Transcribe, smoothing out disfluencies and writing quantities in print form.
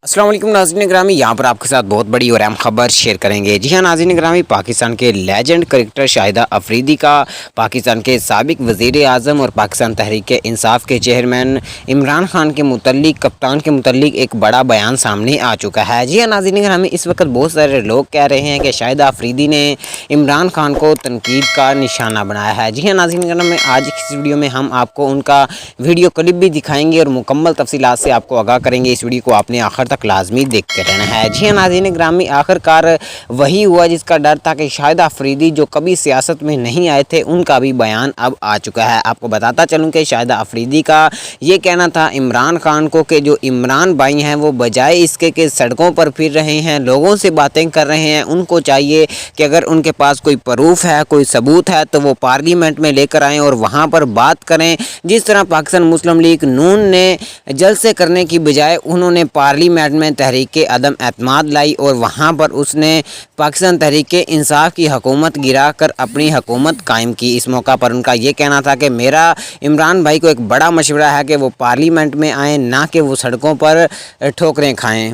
अस्सलाम वालेकुम नाज़रीन ग्रामी, यहाँ पर आपके साथ बहुत बड़ी और अहम खबर शेयर करेंगे। जी हाँ नाज़रीन ग्रामी, पाकिस्तान के लेजेंड क्रिकेटर शाहिदा अफरीदी का पाकिस्तान के साबिक वज़ीर आज़म और पाकिस्तान तहरीक इंसाफ के चेयरमैन इमरान खान के मुतल्लिक, कप्तान के मुतल्लिक एक बड़ा बयान सामने आ चुका है। जी हाँ नाज़रीन ग्रामी, इस वक्त बहुत सारे लोग कह रहे हैं कि शाहिदा अफरीदी ने इमरान खान को तनकीद का निशाना बनाया है। जी हाँ नाज़रीन ग्रामी, आज इस वीडियो में हम आपको उनका वीडियो क्लिप भी दिखाएंगे और मुकम्मल तफसीलात से आपको आगाह करेंगे। इस वीडियो को आपने आखिर तक लाजमी देखते रहना है। जी हाँ नाज़रीन ग्रामी, आखिरकार वही हुआ जिसका डर था कि शाहिदा अफरीदी जो कभी सियासत में नहीं आए थे, उनका भी बयान अब आ चुका है। आपको बताता चलूँ कि शाहिदा अफरीदी का ये कहना था इमरान खान को कि जो इमरान भाई हैं वो बजाय इसके कि सड़कों पर फिर रहे हैं, लोगों से बातें कर रहे हैं, उनको चाहिए कि अगर उनके पास कोई प्रूफ है, कोई सबूत है तो वो पार्लियामेंट में लेकर आएँ और वहाँ पर बात करें। जिस तरह पाकिस्तान मुस्लिम लीग नून ने जलसे करने की बजाय उन्होंने पार्लियामेंट में तहरीक अदम एतमाद लाई और वहाँ पर उसने पाकिस्तान तहरीक इंसाफ की हुकूमत गिरा कर अपनी हुकूमत कायम की। इस मौका पर उनका ये कहना था कि मेरा इमरान भाई को एक बड़ा मशवरा है कि वो पार्लियामेंट में आएँ, ना कि वो सड़कों पर ठोकरें खाएँ।